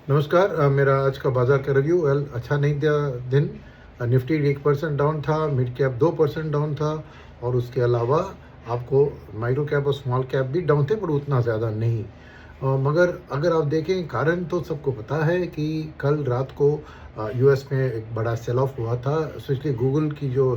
नमस्कार। मेरा आज का बाजार का रिव्यू अच्छा नहीं दिया दिन। निफ्टी 1% डाउन था, मिड कैप 2% डाउन था और उसके अलावा आपको माइक्रो कैप और स्मॉल कैप भी डाउन थे, पर उतना ज़्यादा नहीं। मगर अगर आप देखें, कारण तो सबको पता है कि कल रात को यूएस में एक बड़ा सेल ऑफ हुआ था। स्पेशली गूगल की जो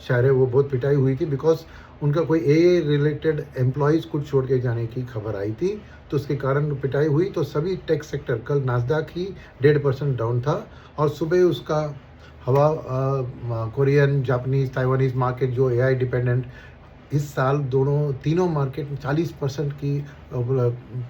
शेयर है वो बहुत पिटाई हुई थी, बिकॉज उनका कोई ए रिलेटेड एम्प्लॉयज़ कुछ छोड़ के जाने की खबर आई थी, तो उसके कारण पिटाई हुई। तो सभी टेक सेक्टर, कल नास्डैक ही 1.5% डाउन था और सुबह उसका हवा कोरियन, जापानीज, ताइवानीज मार्केट जो एआई डिपेंडेंट इस साल तीनों मार्केट में 40% की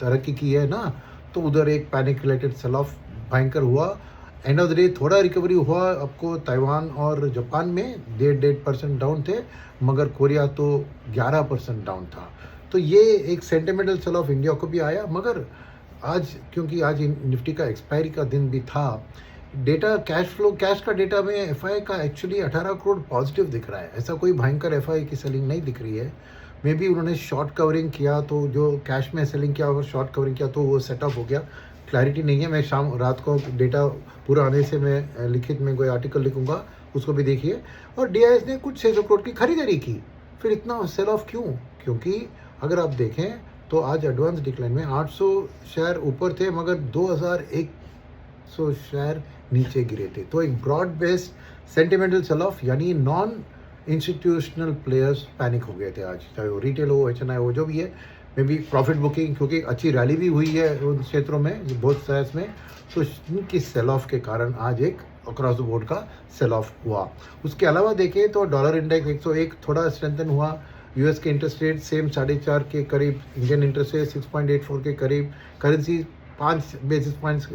तरक्की की है ना, तो उधर एक पैनिक रिलेटेड सेल ऑफ भयंकर हुआ। एंड ऑफ द डे थोड़ा रिकवरी हुआ। आपको ताइवान और जापान में 1.5% डाउन थे, मगर कोरिया तो 11% डाउन था। तो ये एक सेंटिमेंटल सेल ऑफ इंडिया को भी आया। मगर आज, क्योंकि आज निफ्टी का एक्सपायरी का दिन भी था, डेटा कैश का डेटा में एफआई का एक्चुअली 18 करोड़ पॉजिटिव दिख रहा है। ऐसा कोई भयंकर एफआई की सेलिंग नहीं दिख रही है। मे बी उन्होंने शॉर्ट कवरिंग किया, तो जो कैश में सेलिंग किया और शॉर्ट कवरिंग किया तो वो सेटअप हो गया। क्लैरिटी नहीं है। मैं रात को डेटा पूरा आने से मैं लिखित में कोई आर्टिकल लिखूंगा, उसको भी देखिए। और डीआईएस ने कुछ 600 करोड़ की खरीदारी की, फिर इतना सेल ऑफ क्यों? क्योंकि अगर आप देखें तो आज एडवांस डिक्लाइन में 800 शेयर ऊपर थे, मगर 2100 शेयर नीचे गिरे थे। तो एक broad based sentimental sell off, यानी नॉन इंस्टीट्यूशनल प्लेयर्स पैनिक हो गए थे आज, चाहे वो रिटेल हो, एचएनआई हो, जो भी है। मे बी प्रॉफिट बुकिंग, क्योंकि अच्छी रैली भी हुई है उन क्षेत्रों में, बहुत शेयर्स में, तो इनकी सेल ऑफ के कारण आज एक अक्रॉस द बोर्ड का सेल ऑफ हुआ। उसके अलावा देखें तो डॉलर इंडेक्स 101 थोड़ा स्ट्रेंथन हुआ। यूएस के इंटरेस्ट रेट सेम 4.5 के करीब, इंडियन इंटरेस्ट रेट 6.84 के करीब, करेंसी 5 बेसिस पॉइंट्स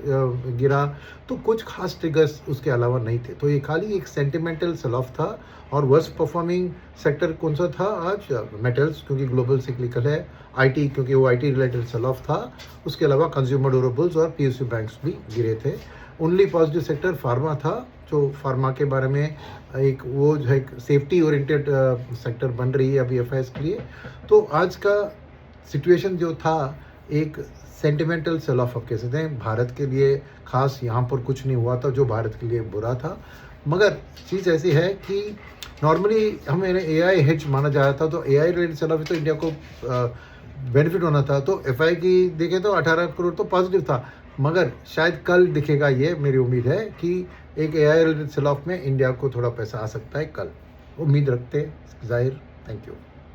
गिरा। तो कुछ खास ट्रिगर्स उसके अलावा नहीं थे। तो ये खाली एक सेंटिमेंटल सेल ऑफ था। और वर्स्ट परफॉर्मिंग सेक्टर कौन सा था आज? मेटल्स, क्योंकि ग्लोबल सिक्लिकल है। आईटी, क्योंकि वो आईटी रिलेटेड सेल ऑफ था। उसके अलावा कंज्यूमर ड्यूरेबल्स और पीएसयू बैंक्स भी गिरे थे। ओनली पॉजिटिव सेक्टर फार्मा था, जो फार्मा के बारे में एक वो जो है सेफ्टी ओरिएंटेड सेक्टर बन रही है अभी एफआईएस के लिए। तो आज का सिचुएशन जो था एक सेंटिमेंटल सेल ऑफ आप कह सकते हैं। भारत के लिए खास यहाँ पर कुछ नहीं हुआ था जो भारत के लिए बुरा था। मगर चीज़ ऐसी है कि नॉर्मली हमें एआई हेज माना जा रहा था, तो एआई रिलेटेड सेल ऑफ तो इंडिया को बेनिफिट होना था। तो एफआई की देखें तो 18 करोड़ तो पॉजिटिव था, मगर शायद कल दिखेगा। ये मेरी उम्मीद है कि एक एआई रिलेटेड सेल ऑफ में इंडिया को थोड़ा पैसा आ सकता है कल। उम्मीद रखते हैं, जाहिर। Thank you.